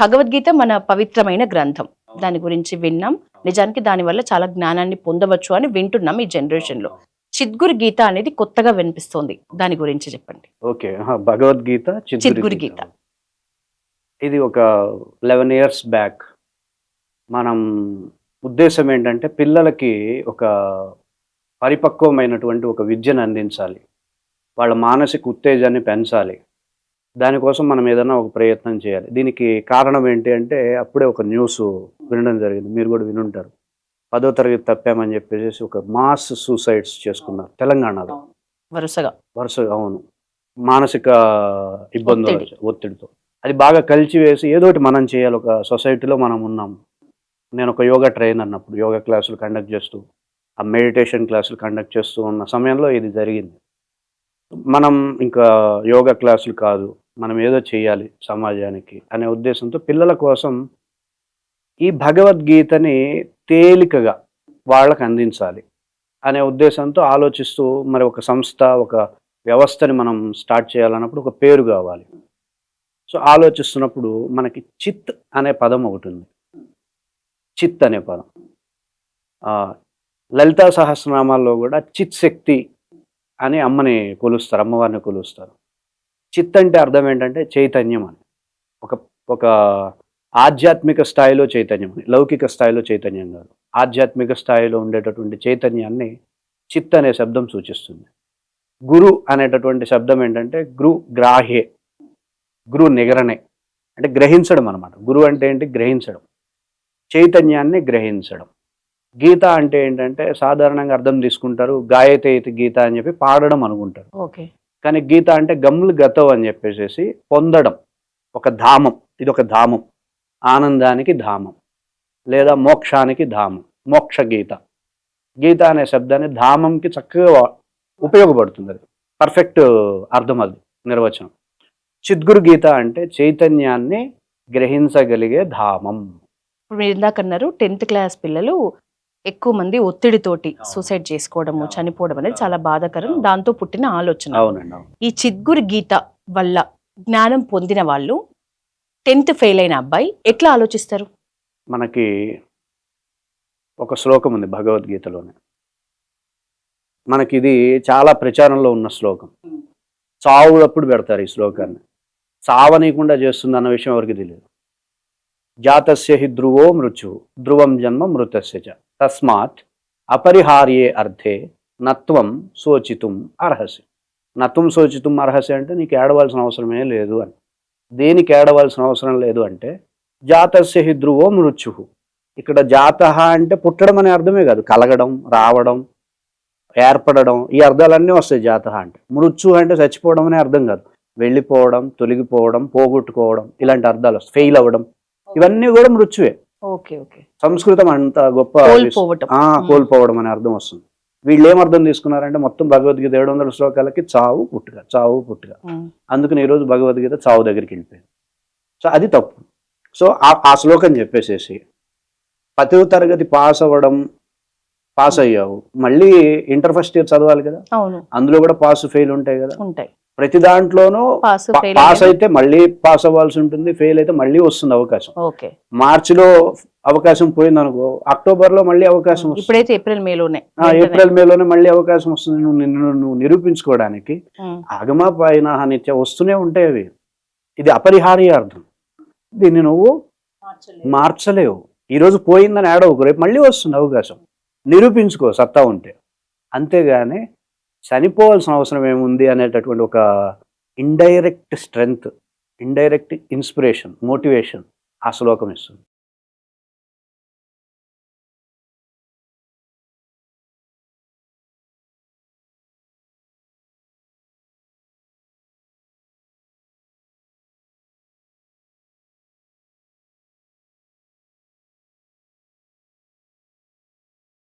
భగవద్గీత మన పవిత్రమైన గ్రంథం. దాని గురించి విన్నాం. నిజానికి దానివల్ల చాలా జ్ఞానాన్ని పొందవచ్చు అని వింటున్నాం ఈ జనరేషన్‌లో. చిద్గురు గీత అనేది కొత్తగా వినిపిస్తోంది. దాని గురించి చెప్పండి. ఓకే. భగవద్గీత, చిద్గురు చిద్గురు గీత. గీత. ఇది ఒక 11 ఇయర్స్ బ్యాక్. మనం ఉద్దేశ్యం ఏంటంటే పిల్లలకి ఒక పరిపక్వమైనటువంటి ఒక విద్యను అందించాలి. వాళ్ళ మానసిక ఉత్తేజాన్ని పెంచాలి. దానికోసం మనం ఏదైనా ఒక ప్రయత్నం చేయాలి. దీనికి కారణం ఏంటి అంటే అప్పుడే ఒక న్యూస్ వినడం జరిగింది. మీరు కూడా వినుంటారు. 10వ తరగతి తప్పామని చెప్పేసి ఒక మాస్ సూసైడ్స్ చేసుకున్నారు తెలంగాణలో. వరుసగా అవును. మానసిక ఇబ్బందులు, ఒత్తిడితో. అది బాగా కలిచివేసి ఏదోటి మనం చేయాలి. ఒక సొసైటీలో మనం ఉన్నాం. నేను ఒక యోగా ట్రైనర్ అన్నప్పుడు యోగా క్లాసులు కండక్ట్ చేస్తూ, ఆ మెడిటేషన్ క్లాసులు కండక్ట్ చేస్తూ ఉన్న సమయంలో ఇది జరిగింది. మనం ఇంకా యోగా క్లాసులు కాదు, మనం ఏదో చేయాలి సమాజానికి అనే ఉద్దేశంతో పిల్లల కోసం ఈ భగవద్గీతని తేలికగా వాళ్ళకు అందించాలి అనే ఉద్దేశంతో ఆలోచిస్తూ మరి ఒక సంస్థ, ఒక వ్యవస్థని మనం స్టార్ట్ చేయాలన్నప్పుడు ఒక పేరు కావాలి. సో ఆలోచిస్తున్నప్పుడు మనకి చిత్ అనే పదం ఒకటి ఉంది. చిత్ అనే పదం లలితా సహస్రనామాల్లో కూడా చిత్ శక్తి అని అమ్మని కొలుస్తారు, అమ్మవారిని కొలుస్తారు. చిత్ అంటే అర్థం ఏంటంటే చైతన్యం అని. ఒక ఒక ఆధ్యాత్మిక స్థాయిలో చైతన్యం అని, లౌకిక స్థాయిలో చైతన్యం కాదు. ఆధ్యాత్మిక స్థాయిలో ఉండేటటువంటి చైతన్యాన్ని చిత్ అనే శబ్దం సూచిస్తుంది. గురు అనేటటువంటి శబ్దం ఏంటంటే గ్రాహ్యే, గురు నిగరణే అంటే గ్రహించడం అనమాట. గురువు అంటే ఏంటి? గ్రహించడం, చైతన్యాన్ని గ్రహించడం. గీత అంటే ఏంటంటే సాధారణంగా అర్థం తీసుకుంటారు, గాయతే ఇతి గీత అని చెప్పి పాడడం అనుకుంటారు. ఓకే. కానీ గీత అంటే గమ్ములు గతం అని చెప్పేసి పొందడం, ఒక ధామం. ఇది ఒక ధామం, ఆనందానికి ధామం లేదా మోక్షానికి ధామం, మోక్ష గీత. గీత అనే శబ్దాన్ని ధామంకి చక్కగా ఉపయోగపడుతుంది. అది పర్ఫెక్ట్ అర్థం, అది నిర్వచనం. చిద్గురు గీత అంటే చైతన్యాన్ని గ్రహించగలిగే ధామం. ఇప్పుడు మీరు ఇందాక అన్నారు 10th క్లాస్ పిల్లలు ఎక్కువ మంది ఒత్తిడితోటి సూసైడ్ చేసుకోవడము, చనిపోవడం అనేది చాలా బాధాకరం. దాంతో పుట్టిన ఆలోచన. అవునండి. ఈ చిద్గురు గీత వల్ల జ్ఞానం పొందిన వాళ్ళు 10th ఫెయిల్ అయిన అబ్బాయి ఎట్లా ఆలోచిస్తారు? మనకి ఒక శ్లోకం ఉంది భగవద్గీతలోనే. మనకి ఇది చాలా ప్రచారంలో ఉన్న శ్లోకం. చావులప్పుడు పెడతారు ఈ శ్లోకాన్ని. చావనీయకుండా చేస్తుంది అన్న విషయం ఎవరికి తెలియదు. జాతస్య హి ధ్రువో మృత్యు ధ్రువం జన్మ మృతస్య చ తస్మాత్ అపరిహార్యే అర్థే నత్వం శోచితుం అర్హసి. నత్వం శోచితుం అర్హసి అంటే నీకు ఏడవలసిన అవసరమే లేదు అని. దేనికి ఏడవలసిన అవసరం లేదు అంటే జాతస్య హి ధ్రువో మృత్యు. ఇక్కడ జాతః అంటే పుట్టడం అనే అర్థమే కాదు, కలగడం, రావడం, ఏర్పడడం, ఈ అర్థాలన్నీ వస్తాయి జాతః అంటే. మృత్యు అంటే చచ్చిపోవడం అనే అర్థం కాదు, వెళ్ళిపోవడం, తొలగిపోవడం, పోగొట్టుకోవడం, ఇలాంటి అర్థాలు వస్తాయి. ఫెయిల్ అవ్వడం, ఇవన్నీ కూడా మృత్యువే. Okay okay. సంస్కృతం అంత గొప్ప కోల్పోవడం అనే అర్థం వస్తుంది. వీళ్ళు ఏం అర్థం తీసుకున్నారంటే మొత్తం భగవద్గీత 700 శ్లోకాలకి చావు పుట్టుక, చావు పుట్టుక. అందుకని ఈరోజు భగవద్గీత చావు దగ్గరికి వెళ్ళిపోయింది. సో అది తప్పు. సో ఆ శ్లోకం చెప్పేసేసి 10వ తరగతి పాస్ అయ్యావు, మళ్ళీ ఇంటర్ ఫస్ట్ ఇయర్ చదవాలి కదా. అందులో కూడా పాస్ ఫెయిల్ ఉంటాయి కదా. ప్రతి దాంట్లోనూ పాస్ అయితే మళ్ళీ పాస్ అవ్వాల్సి ఉంటుంది, ఫెయిల్ అయితే మళ్ళీ వస్తుంది అవకాశం. మార్చిలో అవకాశం పోయింది అనుకో, అక్టోబర్ లో మళ్ళీ అవకాశం వస్తుంది. ఏప్రిల్ మేలోనే మళ్ళీ అవకాశం వస్తుంది. నువ్వు నిరూపించుకోవడానికి ఆగమా పైన నిత్య వస్తూనే ఉంటాయి అవి. ఇది అపరిహార్య అర్థం. దీన్ని నువ్వు మార్చలేవు. ఈరోజు పోయిందని ఆడవుకు, రేపు మళ్ళీ వస్తుంది అవకాశం. నిరూపించుకో సత్తా ఉంటే. అంతేగాని చనిపోవాల్సిన అవసరం ఏముంది అనేటటువంటి ఒక indirect strength, indirect inspiration, motivation ఆ శ్లోకం ఇస్తుంది.